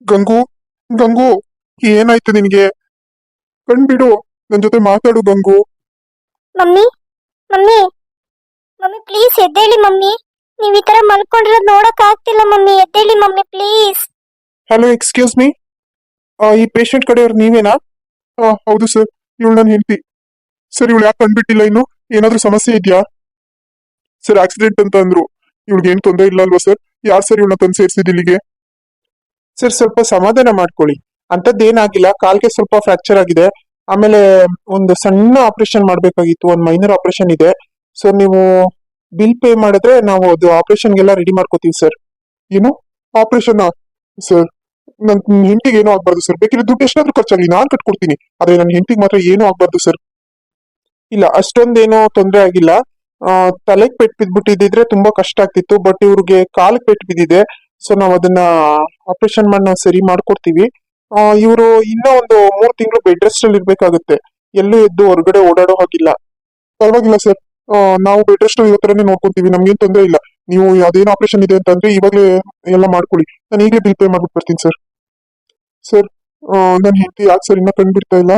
ಗಂಗು, ಗಂಗು, ಏನಾಯ್ತು ನಿನ್ಗೆ? ಕಣ್ಬಿಡು, ನನ್ ಜೊತೆ ಮಾತಾಡು Gangu. Mummy mummy mummy please ಎದ್ದೇಳಿ ಮಮ್ಮಿ. ನೀವ್ ಈ ತರ ಮಲ್ಕೊಂಡಿರೋದ್ ನೋಡಕ್ ಆಗ್ತಿಲ್ಲ ಮಮ್ಮಿ, ಎದ್ದೇಳಿ mummy please. Hello, excuse me, ಈ ಪೇಷಂಟ್ ಕಡೆಯವ್ರು ನೀವೇನಾ? ಹೌದು ಸರ್, ಇವಳು ನನ್ನ ಹೆಂಡತಿ. ಸರ್, ಇವಳು ಯಾಕೆ ಕಂಡ್ಬಿಟ್ಟಿಲ್ಲ ಇನ್ನು? ಏನಾದ್ರೂ ಸಮಸ್ಯೆ ಇದೆಯಾ? ಸರ್, ಆಕ್ಸಿಡೆಂಟ್ ಅಂತ ಅಂದ್ರು. ಇವಳಿಗೆ ಏನ್ ತೊಂದರೆ ಇಲ್ಲ ಅಲ್ವಾ ಸರ್? ಯಾರು ಸರ್ ಇವಳನ್ನ ತಂದು ಸೇರಿಸಿದ್ ಇಲ್ಲಿಗೆ? ಸರ್, ಸ್ವಲ್ಪ ಸಮಾಧಾನ ಮಾಡ್ಕೊಳ್ಳಿ. ಅಂತದ್ದೇನಾಗಿಲ್ಲ, ಕಾಲ್ಗೆ ಸ್ವಲ್ಪ ಫ್ರಾಕ್ಚರ್ ಆಗಿದೆ. ಆಮೇಲೆ ಒಂದು ಸಣ್ಣ ಆಪರೇಷನ್ ಮಾಡ್ಬೇಕಾಗಿತ್ತು, ಒಂದು ಮೈನರ್ ಆಪರೇಷನ್ ಇದೆ. ಸೊ ನೀವು ಬಿಲ್ ಪೇ ಮಾಡಿದ್ರೆ ನಾವು ಅದು ಆಪರೇಷನ್ಗೆಲ್ಲ ರೆಡಿ ಮಾಡ್ಕೋತೀವಿ ಸರ್. ಏನು ಆಪರೇಷನ್? ಸರ್, ನನ್ ಹೆಂಡತಿಗೆ ಏನೂ ಆಗ್ಬಾರ್ದು ಸರ್. ಬೇಕಿದ್ರೆ ದುಡ್ಡು ಎಷ್ಟಾದ್ರೂ ಖರ್ಚಾಗಲಿ, ನಾನ್ ಕಟ್ಕೊಡ್ತೀನಿ. ಆದ್ರೆ ನನ್ನ ಹೆಂಡತಿಗೆ ಮಾತ್ರ ಏನೂ ಆಗ್ಬಾರ್ದು ಸರ್. ಇಲ್ಲ, ಅಷ್ಟೊಂದೇನೋ ತೊಂದರೆ ಆಗಿಲ್ಲ. ತಲೆಗೆ ಪೆಟ್ಟು ಬಿದ್ಬಿಟ್ಟಿದ್ರೆ ತುಂಬಾ ಕಷ್ಟ ಆಗ್ತಿತ್ತು. ಬಟ್ ಇವ್ರಿಗೆ ಕಾಲಿಗೆ ಪೆಟ್ಟು ಬಿದ್ದಿದೆ. ಸೊ ನಾವ್ ಅದನ್ನ ಆಪರೇಷನ್ ಮಾಡಿ ನಾವು ಸರಿ ಮಾಡ್ಕೊಡ್ತೀವಿ. ಇವರು ಇನ್ನ ಒಂದು 3 ತಿಂಗಳು ಬೆಡ್ ರೆಸ್ಟ್ ಅಲ್ಲಿ ಇರ್ಬೇಕಾಗುತ್ತೆ. ಎಲ್ಲೂ ಎದ್ದು ಹೊರಗಡೆ ಓಡಾಡೋ ಹಾಗಿಲ್ಲ. ಪರವಾಗಿಲ್ಲ ಸರ್, ನಾವು ಬೆಡ್ ರೆಸ್ಟ್ ಇರೋ ತರನೇ ನೋಡ್ಕೊಂತೀವಿ. ನಮ್ಗೇನ್ ತೊಂದರೆ ಇಲ್ಲ. ನೀವು ಅದೇನು ಆಪರೇಷನ್ ಇದೆ ಅಂತಂದ್ರೆ ಇವಾಗಲೇ ಎಲ್ಲ ಮಾಡ್ಕೊಳ್ಳಿ. ನಾನು ಈಗಲೇ ಬಿಲ್ ಪೇ ಮಾಡ್ಬಿಟ್ಟು ಬರ್ತೀನಿ ಸರ್. ಸರ್, ನನ್ನ ಹೆಂಡತಿ ಯಾಕೆ ಸರ್ ಇನ್ನ ಕಂಡ್ಬಿಡ್ತಾ ಇಲ್ಲ?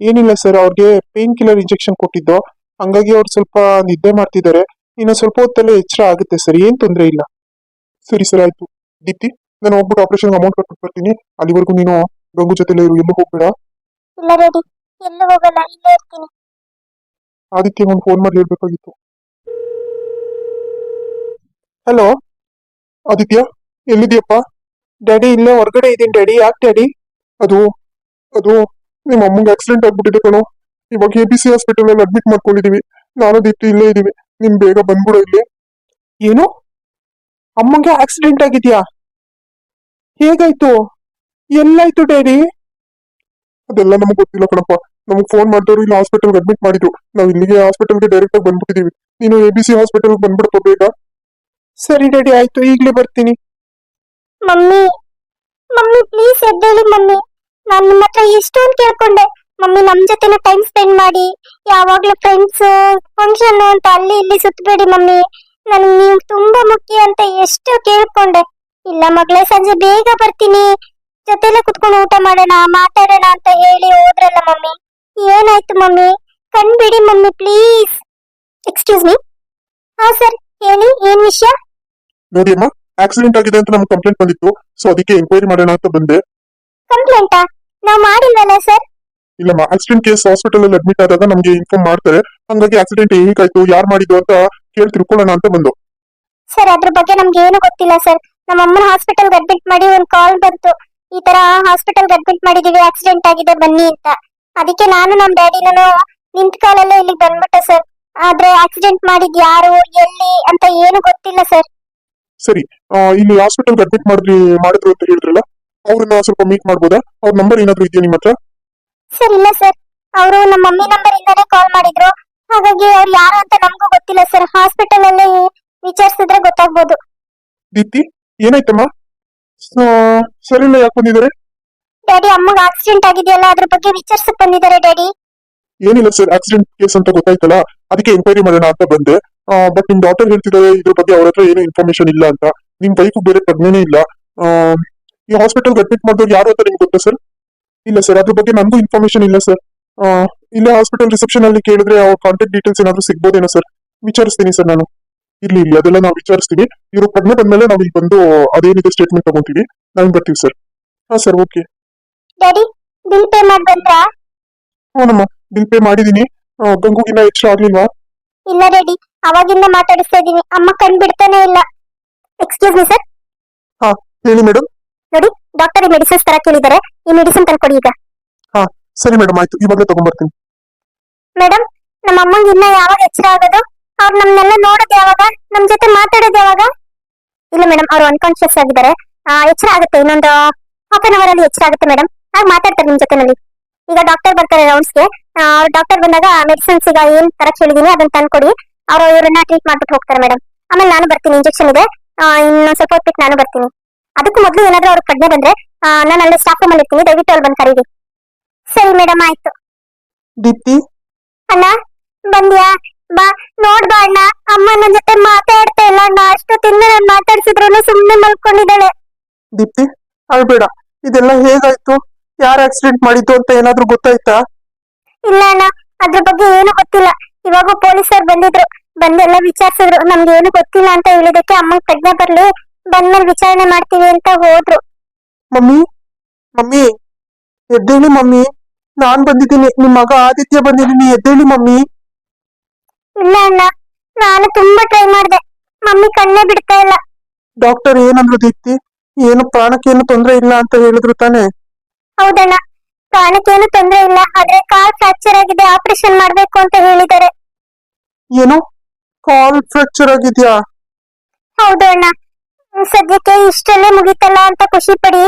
ಏನಿಲ್ಲ ಸರ್, ಅವ್ರಿಗೆ ಪೇನ್ ಕಿಲ್ಲರ್ ಇಂಜೆಕ್ಷನ್ ಕೊಟ್ಟಿದ್ದು. ಹಂಗಾಗಿ ಅವ್ರು ಸ್ವಲ್ಪ ನಿದ್ದೆ ಮಾಡ್ತಿದ್ದಾರೆ. ಇನ್ನು ಸ್ವಲ್ಪ ಹೊತ್ತಲ್ಲೇ ಎಚ್ಚರ ಆಗುತ್ತೆ ಸರ್, ಏನ್ ತೊಂದರೆ ಇಲ್ಲ. ಸರಿ ಸರ್, ಆಯ್ತು. ದೀಪ್ತಿ, ನಾನು ಹೋಗ್ಬಿಟ್ಟು ಆಪರೇಷನ್ ಅಮೌಂಟ್ ಕಟ್ಬಿಟ್ಟು ಬರ್ತೀನಿ. ಅಲ್ಲಿವರೆಗೂ ನೀನು ಗಂಗು ಜೊತೆಲೇ ಇರು, ಎಲ್ಲೂ ಹೋಗ್ಬೇಡ. ಇಲ್ಲ ರೆಡಿ, ಎಲ್ಲೂ ಹೋಗಲ್ಲ, ಇಲ್ಲೇ ಇರ್ತೀನಿ. ಆದಿತ್ಯ ಒಂದು ಫೋನ್ ಮಾಡಿ ಹೇಳ್ಬೇಕಾಗಿತ್ತು. ಹಲೋ ಆದಿತ್ಯ, ಎಲ್ಲಿದ್ಯಪ್ಪ? ಡ್ಯಾಡಿ, ಇಲ್ಲೇ ಹೊರಗಡೆ ಇದೀನಿ ಡ್ಯಾಡಿ. ಯಾಕೆ ಡ್ಯಾಡಿ? ಅದು ಅದು ನಿಮ್ಮ ಅಮ್ಮಂಗೆ ಆಕ್ಸಿಡೆಂಟ್ ಆಗ್ಬಿಟ್ಟಿದೆ ಕಣೋ. ಇವಾಗ ABC ಹಾಸ್ಪಿಟಲ್ ಅಲ್ಲಿ ಅಡ್ಮಿಟ್ ಮಾಡ್ಕೊಂಡಿದೀವಿ. ನಾನು ದೀಪ್ತಿ ಇಲ್ಲೇ ಇದೀವಿ. ನಿಮ್ ಬೇಗ ಬಂದ್ಬಿಡೋ ಇಲ್ಲಿ. ಏನು? ಅಮ್ಮಂಗೆ ಆಕ್ಸಿಡೆಂಟ್ ಆಗಿದ್ಯಾ? ಹೇಗಾಯ್ತು? ಎಲ್ಲಾಯ್ತು ಡ್ಯಾಡಿ? ಅದೆಲ್ಲ ನಮಗ್ ಗೊತ್ತಿಲ್ಲ ಕಣಪ್ಪ. ನಮಗ್ ಫೋನ್ ಮಾಡಿದವರು ಇಲ್ಲಿ ಹಾಸ್ಪಿಟಲ್ಗೆ ಅಡ್ಮಿಟ್ ಮಾಡಿದ್ರು. ನಾವ್ ಇಲ್ಲಿಗೆ ಹಾಸ್ಪಿಟಲ್ಗೆ ಡೈರೆಕ್ಟ್ ಆಗಿ ಬಂದ್ಬಿಟ್ಟಿದೀವಿ. ನೀನು ABC ಹಾಸ್ಪಿಟಲ್ಗೆ ಬಂದ್ಬಿಡಪ್ಪ ಬೇಗ. ಸರಿ ಡ್ಯಾಡಿ, ಆಯ್ತು, ಈಗ್ಲೇ ಬರ್ತೀನಿ. ಮಮ್ಮಿ ಮಮ್ಮಿ ಪ್ಲೀಸ್ ಎದ್ದೇಳಿ ಮಮ್ಮಿ. ನಾನ್ ನಿಮ್ಮ ಹತ್ರ ಎಷ್ಟೊಂದು ಕೇಳ್ಕೊಂಡೆ ಮಮ್ಮಿ, ನಮ್ ಜೊತೆನ ಟೈಮ್ ಸ್ಪೆಂಡ್ ಮಾಡಿ, ಯಾವಾಗ್ಲೂ ಫ್ರೆಂಡ್ಸ್ ಫಂಕ್ಷನ್ ಅಂತ ಅಲ್ಲಿ ಇಲ್ಲಿ ಸುತ್ತಬೇಡಿ ಮಮ್ಮಿ, ನನ್ಗೆ ನೀವು ತುಂಬಾ ಮುಖ್ಯ ಅಂತ ಎಷ್ಟು ಕೇಳ್ಕೊಂಡೆ. ಇಲ್ಲ ಮಗಳೇ, ಸಂಜೆ ಬೇಗ ಬರ್ತೀನಿ, ಜೊತೆಲೆ ಕುತ್ಕೊಂಡು ಊಟ ಮಾಡೋಣ, ಮಾತಾಡೋಣ ಅಂತ ಹೇಳಿ ಹೋದ್ರಲ್ಲ ಮಮ್ಮಿ. ಏನಾಯ್ತು ಮಮ್ಮಿ? ಕಣ್ಬಿಡಿ ಮಮ್ಮಿ ಪ್ಲೀಸ್. Excuse me. ಹಾ ಸರ್, ಹೇಳಿ, ಏನ್ ವಿಷಯ? ನೋಡಿ ಅಮ್ಮ, ಆಕ್ಸಿಡೆಂಟ್ ಆಗಿದೆ ಅಂತ ನಮ್ಗೆ ಕಂಪ್ಲೇಂಟ್ ಬಂದಿತ್ತು. ಸೊ ಅದಕ್ಕೆ ಎಂಕ್ವೈರಿ ಮಾಡೋಣ ಅಂತ ಬಂದೆ. ಕಂಪ್ಲೇಂಟಾ? ನಾವ್ ಮಾಡಿಲ್ವಲ್ಲ ಸರ್. ಇಲ್ಲಮ್ಮ, ಆಕ್ಸಿಡೆಂಟ್ ಕೇಸ್ ಹಾಸ್ಪಿಟಲ್ ಅಲ್ಲಿ ಅಡ್ಮಿಟ್ ಆದಾಗ ನಮ್ಗೆ ಇನ್ಫಾರ್ಮ್ ಮಾಡ್ತಾರೆ. ಹಂಗಾಗಿ ಆಕ್ಸಿಡೆಂಟ್ ಹೇಗಾಯ್ತು, ಯಾರು ಮಾಡಿದ್ದು ಅಂತ ಕೇಳಿ ತಿಳ್ಕೊಳ್ಳೋಣ ಅಂತ ಬಂದು. ಸರ್, ಅದ್ರ ಬಗ್ಗೆ ನಮ್ಗೆ ಏನು ಗೊತ್ತಿಲ್ಲ ಸರ್. ನಮ್ಮ ಅಮ್ಮನ ಹಾಸ್ಪಿಟಲ್ಗೆ ಅಡ್ಮಿಟ್ ಮಾಡಿ ಒಂದು ಕಾಲ್ ಬಂತು, ಈ ತರ ಹಾಸ್ಪಿಟಲ್ಗೆ ಅಡ್ಮಿಟ್ ಮಾಡಿದೀವಿ, ಆಕ್ಸಿಡೆಂಟ್ ಆಗಿದೆ ಬನ್ನಿ ಅಂತ. ಅದಕ್ಕೆ ನಾನು ನಮ್ ಡ್ಯಾಡಿನೂ ನಿಂತ ಕಾಲಲ್ಲೇ ಇಲ್ಲಿಗೆ ಬಂದ್ಬಿಟ್ಟೆ ಸರ್. ಆದ್ರೆ ಆಕ್ಸಿಡೆಂಟ್ ಮಾಡಿದ್ ಯಾರು, ಎಲ್ಲಿ ಅಂತ ಏನು ಗೊತ್ತಿಲ್ಲ ಸರ್. ಸರಿ, ಇಲ್ಲಿ ಹಾಸ್ಪಿಟಲ್ಗೆ ಅಡ್ಮಿಟ್ ಮಾಡಿದ್ರು ಅಂತ ಹೇಳಿದ್ರಲ್ಲ, ಅವ್ರನ್ನ ಸ್ವಲ್ಪ ಮೀಟ್ ಮಾಡ್ಬೋದಾ? ಅವ್ರ ನಂಬರ್ ಏನಾದ್ರು ಇದೆಯಾ ನಿಮ್ಮ ಹತ್ರ? ಸರ್ ಇಲ್ಲ ಸರ್, ಅವರು ನಮ್ಮ ಮಮ್ಮಿ ನಂಬರ್ ಇಂದಾನೇ ಕಾಲ್ ಮಾಡಿದ್ರು. ಹಾಗಾಗಿ ಅವ್ರು ಯಾರು ಅಂತ ನಮಗೂ ಗೊತ್ತಿಲ್ಲ ಸರ್. ಹಾಸ್ಪಿಟಲ್ ಅಲ್ಲಿ ವಿಚಾರಿಸಿದ್ರೆ ಗೊತ್ತಾಗ್ಬೋದು. ದೀಪ್ತಿ, ಏನಾಯ್ತಮ್ಮ? ಸರಿ ಇಲ್ಲ, ಯಾಕೆ ಬಂದಿದ್ದಾರೆ? ಡ್ಯಾಡಿ, ಅಮ್ಮಗ್ ಆಕ್ಸಿಡೆಂಟ್ ಆಗಿದೆಯಲ್ಲ, ಅದ್ರ ಬಗ್ಗೆ ವಿಚಾರಿಸಕ್ ಬಂದಿದ್ದಾರೆ ಡ್ಯಾಡಿ. ಏನಿಲ್ಲ ಸರ್, ಆಕ್ಸಿಡೆಂಟ್ ಕೇಸ್ ಅಂತ ಗೊತ್ತಾಯ್ತಲ್ಲ, ಅದಕ್ಕೆ ಎಂಕ್ವೈರಿ ಮಾಡೋಣ ಅಂತ ಬಂದೆ. ಬಟ್ ನಿಮ್ ಡಾಕ್ಟರ್ ಹೇಳ್ತಿದ್ದಾರೆ ಇದ್ರ ಬಗ್ಗೆ ಅವ್ರ ಹತ್ರ ಏನು ಇನ್ಫಾರ್ಮೇಶನ್ ಇಲ್ಲ ಅಂತ. ನಿಮ್ ವೈಫ್ ಬೇರೆ ಪ್ರಜ್ಞೆನೇ ಇಲ್ಲ. ಆ, ಈ ಹಾಸ್ಪಿಟಲ್ಗೆ ಅಡ್ಮಿಟ್ ಮಾಡಿದವ್ರು ಯಾರು ಅಂತ ನಿಮ್ಗೆ ಗೊತ್ತಾ ಸರ್? ಇಲ್ಲ ಸರ್, ಅದ್ರ ಬಗ್ಗೆ ನನಗೂ ಇನ್ಫಾರ್ಮೇಶನ್ ಇಲ್ಲ ಸರ್. ಇಲ್ಲೇ ಹಾಸ್ಪಿಟಲ್ ರಿಸೆಪ್ಷನ್ ಅಲ್ಲಿ ಕೇಳಿದ್ರೆ ಅವ್ರ ಕಾಂಟ್ಯಾಕ್ಟ್ ಡೀಟೇಲ್ಸ್ ಏನಾದ್ರು ಸಿಗ್ಬೋದೇನೋ ಸರ್? ವಿಚಾರಿಸ್ತೀನಿ ಸರ್ ನಾನು. ಇರ್ಲಿ ಇರ್ಲಿ, ಅದೆಲ್ಲ ನಾವು ವಿಚಾರಿಸ್ತೀವಿ. ಇವ್ರು ಪ್ರಜ್ಞೆ ಬಂದ್ಮೇಲೆ ನಾವು ಇಲ್ಲಿ ಬಂದು ಅದೇನಿದೆ ಸ್ಟೇಟ್ಮೆಂಟ್ ತಗೊಂತೀವಿ. ನಾವು ಬರ್ತೀವಿ ಸರ್. ಹಾ sir, okay. Daddy, bill pay ಮಾಡಿ ಬಂದ್ರಾ? ಹ್ಞೂನಮ್ಮ, ಬಿಲ್ ಪೇ ಮಾಡಿದೀನಿ. ಗಂಗುಗಿನ್ನ ಎಕ್ಸ್ಟ್ರಾ ಆಗ್ಲಿಲ್ವಾ? ಇಲ್ಲ ರೆಡಿ, ಅವಾಗಿಂದ ಮಾತಾಡಿಸ್ತಾ ಇದೀನಿ, ಅಮ್ಮ ಕಣ್ ಬಿಡ್ತಾನೆ ಇಲ್ಲ. Excuse me sir. ಹಾ, ಹೇಳಿ ಮೇಡಮ್. ನೋಡಿ, ಡಾಕ್ಟರ್ ಮೆಡಿಸಿನ್ಸ್ ತರ ಕೇಳಿದ್ದಾರೆ, ಈ ಮೆಡಿಸಿನ್ ತಂದ್ಕೊಡಿ ಈಗ. ಹಾ ಸರಿ ಮೇಡಮ್, ಆಯ್ತು, ಇವಾಗಲೇ ತಗೊಂಡ್ಬರ್ತೀನಿ. ಮೇಡಮ್, ನಮ್ಮ ಅಮ್ಮಂಗೆ ಇನ್ನ ಯಾವಾಗ ಎಚ್ಚರ ಆಗೋದು? ಅವ್ರು ನಮ್ನೆಲ್ಲ ನೋಡೋದು ಯಾವಾಗ, ನಮ್ ಜೊತೆ ಮಾತಾಡೋದು ಯಾವಾಗ? ಇಲ್ಲ ಮೇಡಮ್, ಅವ್ರು ಅನ್ಕಾನ್ಶಿಯಸ್ ಆಗಿದ್ದಾರೆ. ಎಚ್ಚರ ಆಗುತ್ತೆ, ಇನ್ನೊಂದು ಹಾಫ್ ಅನ್ ಅವರ್ ಅಲ್ಲಿ ಎಚ್ಚರ ಆಗುತ್ತೆ ಮೇಡಮ್. ಆಗ ಮಾತಾಡ್ತಾರೆ ನಿಮ್ ಜೊತೆನಲ್ಲಿ. ಈಗ ಡಾಕ್ಟರ್ ಬರ್ತಾರೆ ರೌಂಡ್ಸ್ಗೆ. ಅವ್ರು ಡಾಕ್ಟರ್ ಬಂದಾಗ ಮೆಡಿಸಿನ್ಸ್ ಈಗ ಏನ್ ತರ ಹೇಳಿದೀನಿ ಅದನ್ನ ತಂದ್ಕೊಡಿ. ಅವರು ಇವ್ರನ್ನ ಟ್ರೀಟ್ ಮಾಡ್ಬಿಟ್ಟು ಹೋಗ್ತಾರೆ ಮೇಡಮ್. ಆಮೇಲೆ ನಾನು ಬರ್ತೀನಿ, ಇಂಜೆಕ್ಷನ್ ಇದೆ, ಇನ್ನೊಂದ್ ಸ್ವಲ್ಪ ಹೊತ್ತಿಗೆ ನಾನು ಬರ್ತೀನಿ. ಅದಕ್ಕೂ ಮೊದಲು ಏನಾದ್ರೂ ಅವ್ರ ಪ್ರಜ್ಞೆ ಬಂದ್ರೆ ನಾನು ಅಲ್ಲಿ ಸ್ಟಾಫ್ ರೂಮ್ ಅಲ್ಲಿ ಇರ್ತೀನಿ, ದಯವಿಟ್ಟು ಅಲ್ಲಿ ಬಂದು ಕರೀರಿ. ಸರಿ ಮೇಡಮ್, ಆಯ್ತು. ದೀಪ್ತಿ, ಅಣ್ಣ ಬಂದ್ಯಾ? ಬಾ, ನೋಡ್ಬಾ ಅಣ್ಣ, ಅಮ್ಮ ನನ್ ಜೊತೆ ಮಾತಾಡ್ತಾ ಇಲ್ಲ ಅಣ್ಣ. ಅಷ್ಟೊತ್ತಿಂದ ನಾನು ಮಾತಾಡ್ಸಿದ್ರು ಸುಮ್ನೆ ಮಲ್ಕೊಂಡಿದ್ದಾಳೆ. ದೀಪ್ತಿ, ಅಳ್ಬೇಡ. ಇದೆಲ್ಲ ಹೇಗಾಯ್ತು? ಯಾರು ಆಕ್ಸಿಡೆಂಟ್ ಮಾಡಿದ್ದು ಅಂತ ಏನಾದ್ರೂ ಗೊತ್ತಾಯ್ತಾ? ಇಲ್ಲ ಅಣ್ಣ, ಅದ್ರ ಬಗ್ಗೆ ಏನು ಗೊತ್ತಿಲ್ಲ. ಇವಾಗ ಪೊಲೀಸರು ಬಂದಿದ್ರು, ಬಂದೆಲ್ಲ ವಿಚಾರಿಸಿದ್ರು. ನಮ್ಗೆ ಏನು ಗೊತ್ತಿಲ್ಲ ಅಂತ ಹೇಳಿದಕ್ಕೆ ಅಮ್ಮಂಗ್ ಪ್ರಜ್ಞೆ ಬರ್ಲಿ, ಬಂದ್ಮೇಲೆ ವಿಚಾರಣೆ ಮಾಡ್ತೀವಿ ಅಂತ ಹೋದ್ರು. ಮಮ್ಮಿ, ಮಮ್ಮಿ, ಎದ್ದೇಳಿ ಮಮ್ಮಿ. ನಾನ್ ಬಂದಿದ್ದೀನಿ, ನಿಮ್ ಮಗ ಆದಿತ್ಯ ಬಂದಿದ್ದೀನಿ, ಎದ್ದೇಳಿ ಮಮ್ಮಿ. ಇಲ್ಲ ಅಣ್ಣ, ನಾನು ತುಂಬಾ ಟ್ರೈ ಮಾಡ್ದೆ, ಮಮ್ಮಿ ಕಣ್ಣೇ ಬಿಡ್ತಾ ಇಲ್ಲ. ಡಾಕ್ಟರ್ ಏನಂದ್ರು ದೀಪ್ತಿ? ಏನು ಪ್ರಾಣಕ್ಕೇನು ತೊಂದ್ರೆ ಇಲ್ಲ ಅಂತ ಹೇಳಿದ್ರು ತಾನೆ? ಹೌದಣ್ಣ, ಪ್ರಾಣಕ್ಕೇನು ತೊಂದ್ರೆ ಇಲ್ಲ, ಆದ್ರೆ ಕಾಲ್ ಫ್ರಾಕ್ಚರ್ ಆಗಿದೆ, ಆಪರೇಷನ್ ಮಾಡ್ಬೇಕು ಅಂತ ಹೇಳಿದ್ದಾರೆ. ಏನು, ಕಾಲ್ ಫ್ರಾಕ್ಚರ್ ಆಗಿದ್ಯಾ? ಹೌದು ಅಣ್ಣ. ಸದ್ಯಕ್ಕೆ ಇಷ್ಟಲ್ಲೇ ಮುಗಿತಲ್ಲ ಅಂತ ಖುಷಿ ಪಡಿ,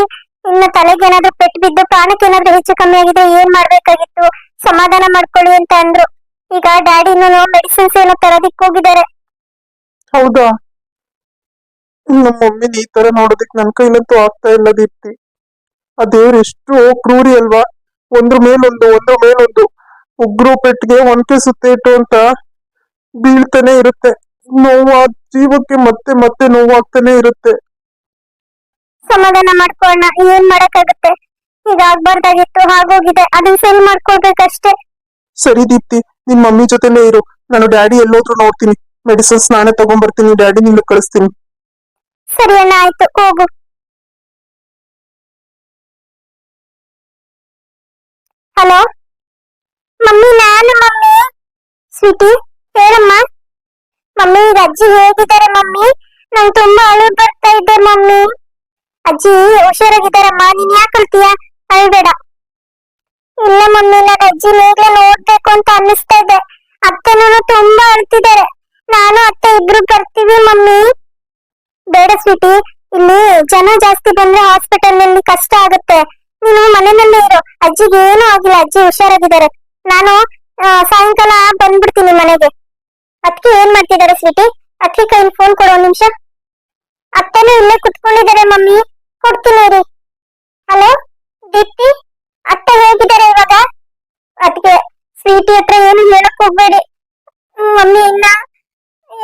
ಇನ್ನು ತಲೆಗೆ ಏನಾದ್ರು ಪೆಟ್ಟು ಬಿದ್ದು ಪ್ರಾಣಕ್ಕೆ ಏನಾದ್ರು ಹೆಚ್ಚು ಕಮ್ಮಿ ಆಗಿದ್ರೆ ಏನ್ ಮಾಡ್ಬೇಕಾಗಿತ್ತು, ಸಮಾಧಾನ ಮಾಡ್ಕೊಳ್ಳಿ ಅಂತ ಅಂದ್ರು. ಈಗ ಡ್ಯಾಡಿನೂ ಮೆಡಿಸಿನ್ಸ್ ಏನೋ ತರೋದಿಕ್ ಹೋಗಿದ್ದಾರೆ. ಹೌದಾ? ನಮ್ಮ ಮಮ್ಮಿನ ಈ ತರ ನೋಡೋದಿಕ್ ನನ್ ಕೈಲಂತೂ ಆಗ್ತಾ ಇಲ್ಲ ದೀಪ್ತಿ. ಆ ದೇವ್ರ ಎಷ್ಟು ಕ್ರೂರಿ ಅಲ್ವಾ? ಒಂದ್ರ ಮೇಲೊಂದು ಉಗ್ರು ಪೆಟ್ಟಿಗೆ ಒನಕೆ ಸುತ್ತೇಟು ಅಂತ ಬೀಳ್ತಾನೆ ಇರುತ್ತೆ. ನೋವು ಆ ಜೀವಕ್ಕೆ ಮತ್ತೆ ಮತ್ತೆ ನೋವಾಗ್ತಾನೆ ಇರುತ್ತೆ. ಸಮಾಧಾನ ಮಾಡ್ಕೊಳ್ಳೋಣ, ಏನ್ ಮಾಡಕ್ಕಾಗುತ್ತೆ. ಈಗ ಆಗ್ಬಾರ್ದಾಗಿತ್ತು, ಹಾಗೋಗಿದೆ, ಅದನ್ನ ಸರಿ ಮಾಡ್ಕೊಳ್ಬೇಕಷ್ಟೇ. ಸರಿ ದೀಪ್ತಿ, ನಿನ್ ಮಮ್ಮಿ ಜೊತೆಲೇ ಇರು. ನಾನು ಡ್ಯಾಡಿ ಎಲ್ಲೋದ್ರು ನೋಡ್ತೀನಿ, ಮೆಡಿಸಿನ್ಸ್ ನಾನೇ ತಗೊಂಡ್ಬರ್ತೀನಿ, ಡ್ಯಾಡಿ ನಿನ್ನ ಕಳಿಸ್ತೀನಿ. ಸರಿ ಅಣ್ಣ, ಆಯ್ತು, ಹೋಗು. ಹಲೋ ಮಮ್ಮಿ, ನಾನು ಮಮ್ಮಿ. ಸ್ವೀಟಿ, ಹೇಳಮ್ಮ. ಮಮ್ಮಿ, ಈಗ ಅಜ್ಜಿ ಹೇಗಿದ್ದಾರೆ ಮಮ್ಮಿ? ನಂಗೆ ತುಂಬಾ ಅಳು ಬರ್ತಾ ಇದೆ ಮಮ್ಮಿ. ಅಜ್ಜಿ ಹುಷಾರಾಗಿದ್ದಾರಮ್ಮ, ನೀನ್ ಯಾಕೆ ಅಳ್ತೀಯ? ಅಳ್ಬೇಡ. ಇಲ್ಲ ಮಮ್ಮಿ, ನಾನು ಅಜ್ಜಿ ಈಗ್ಲೇ ನೋಡ್ಬೇಕು ಅಂತ ಅನ್ನಿಸ್ತಾ ಇದೆ. ಅತ್ತೆನೂ ತುಂಬಾ ಅಳ್ತಿದ್ದಾರೆ. ನಾನು ಅತ್ತೆ ಇಬ್ರು ಬರ್ತೀವಿ ಮಮ್ಮಿ. ಬೇಡ ಸ್ವೀಟಿ, ಇಲ್ಲಿ ಜನ ಜಾಸ್ತಿ ಬಂದ್ರೆ ಹಾಸ್ಪಿಟಲ್ ನಲ್ಲಿ ಕಷ್ಟ ಆಗುತ್ತೆ. ನೀನು ಮನೆಯಲ್ಲೇ ಇರು, ಅಜ್ಜಿಗೆ ಏನೂ ಆಗಿಲ್ಲ, ಅಜ್ಜಿ ಹುಷಾರಾಗಿದ್ದಾರೆ. ನಾನು ಸಾಯಂಕಾಲ ಬಂದ್ಬಿಡ್ತೀನಿ ಮನೆಗೆ. ಅದಕ್ಕೆ ಏನ್ ಮಾಡ್ತಿದ್ದಾರೆ ಸ್ವೀಟಿ? ಅದಕ್ಕೆ ಕೈಲಿ ಫೋನ್ ಕೊಡೋ ನಿಮಿಷ. ಅತ್ತೆನೂ ಇಲ್ಲೇ ಕುತ್ಕೊಂಡಿದ್ದಾರೆ ಮಮ್ಮಿ, ಕೊಡ್ತೀನಿ ರೀ. ಹಲೋ ದೀಪ್ತಿ, ಅತ್ತೆ ಹೇಗಿದ್ದಾರೆ ಇವಾಗ? ಅದಕ್ಕೆ ಸ್ವೀಟಿ ಹತ್ರ ಏನು ಹೇಳಕ್ ಹೋಗ್ಬೇಡಿ ಮಮ್ಮಿ, ಇನ್ನ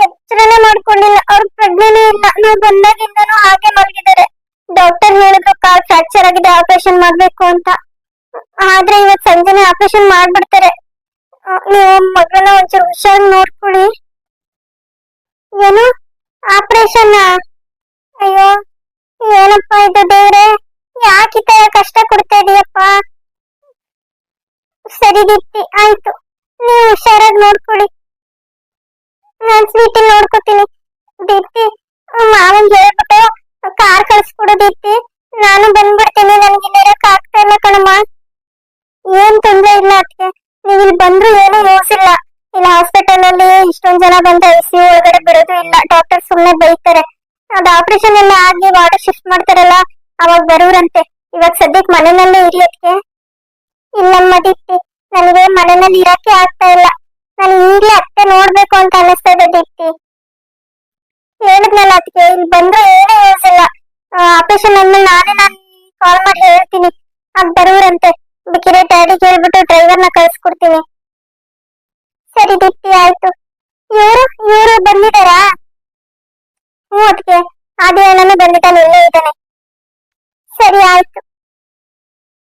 ಎಚ್ಚರನೇ ಮಾಡ್ಕೊಂಡಿಲ್ಲ, ಅವ್ರ ಪ್ರಜ್ಞೆನೂ ಇಲ್ಲ. ನೀವು ಬಂದಾಗಿಂದನೂ ಹಾಗೆ ಮಲಗಿದ್ದಾರೆ. ಡಾಕ್ಟರ್ ಹೇಳಿದ್ರು ಕಾಲ್ ಫ್ರಾಕ್ಚರ್ ಆಗಿದೆ, ಆಪರೇಷನ್ ಮಾಡ್ಬೇಕು ಅಂತ. ಆದ್ರೆ ಇವತ್ ಸಂಜೆನೆ ಆಪರೇಷನ್ ಮಾಡ್ಬಿಡ್ತಾರೆ. ನೀವು ಮಗನ ಒಂಚೂರು ಹುಷಾರ್ ನೋಡ್ಕೊಳ್ಳಿ. ಏನು ಆಪರೇಷನ್? ಅಯ್ಯೋ, ಏನಪ್ಪ ಇದು ದೇವ್ರೆ, ಯಾಕೆ ಈ ತರ ಕಷ್ಟ ಕೊಡ್ತಾ ಇದೀಯಪ್ಪ? ಸರಿ ದೀಪ್ತಿ, ಆಯ್ತು, ನೀವು ಹುಷಾರಾಗಿ ನೋಡ್ಕೊಳ್ಳಿ. ನಾನ್ ಸ್ವೀಟಿ ನೋಡ್ಕೋತೀನಿ. ದೀಪ್ತಿ, ಮಾವನ್ ಹೇಳ್ಬಿಟ್ಟು ಕಾರ್ ಕಳ್ಸ್ಕೊಡು ದೀಪ್ತಿ, ನಾನು ಬಂದ್ಬಿಡ್ತೀನಿ. ನನ್ಗೆ ಇರಕ್ ಆಗ್ತಾ ಇಲ್ಲ ಕಣಮ್ಮ. ಏನ್ ತೊಂದ್ರೆ ಇಲ್ಲ ಅದಕ್ಕೆ, ನೀವ್ ಇಲ್ಲಿ ಬಂದ್ರು ಏನು ಯೂಸ್ ಇಲ್ಲ. ಇಲ್ಲಿ ಹಾಸ್ಪಿಟಲ್ ಅಲ್ಲಿ ಇಷ್ಟೊಂದ್ ಜನ ಬಂದ ಐಸಿಯು ಒಳಗಡೆ ಬಿಡೋದು ಇಲ್ಲ, ಡಾಕ್ಟರ್ ಸುಮ್ನೆ ಬೈತಾರೆ. ಅದ್ ಆಪರೇಷನ್ ಎಲ್ಲ ಆಗಿ ವಾರ್ಡ್ ಶಿಫ್ಟ್ ಮಾಡ್ತಾರಲ್ಲ, ಅವಾಗ ಬರೋರಂತೆ. ಇವಾಗ ಸದ್ಯಕ್ ಮನೆಯಲ್ಲೇ ಇರಿ ಅದಕ್ಕೆ. ಇಲ್ಲಮ್ಮ ದೀಪ್ತಿ, ನನಗೆ ಮನೆಯಲ್ಲಿ ಇರಕ್ಕೆ ಆಗ್ತಾ ಇಲ್ಲ. ನಾನು ಈಗ್ಲೇ ಅತ್ತೆ ನೋಡ್ಬೇಕು ಅಂತ ಅನಿಸ್ತಾ ಇದೆ ದೀಪ್ತಿ. ಹೇಳಿದ್ನಲ್ಲ ಅದಕ್ಕೆ, ಇಲ್ಲಿ ಬಂದ್ರೆ ಏನೂ ಯೂಸ್ ಇಲ್ಲ. ಆಪರೇಷನ್ ಆದ್ಮೇಲೆ ನಾನು ಕಾಲ್ ಮಾಡಿ ಹೇಳ್ತೀನಿ, ಆಗ ಬರೋರಂತೆ. ಬೇಕಿದ್ರೆ ಡ್ಯಾಡಿಗೆ ಹೇಳ್ಬಿಟ್ಟು ಡ್ರೈವರ್ನ ಕಳ್ಸ್ಕೊಡ್ತೀನಿ. ಸರಿ ದೀಪ್ತಿ, ಆಯ್ತು. ಇವರು ಬಂದಿದ್ದಾರಾ? ಹ್ಞೂ ಅದಕ್ಕೆ, ಆದಿ ಅಣ್ಣನೂ ಬಂದಿದ್ದಾನೆ, ಇಲ್ಲೇ ಇದ್ದಾನೆ. ಸರಿ ಆಯ್ತು.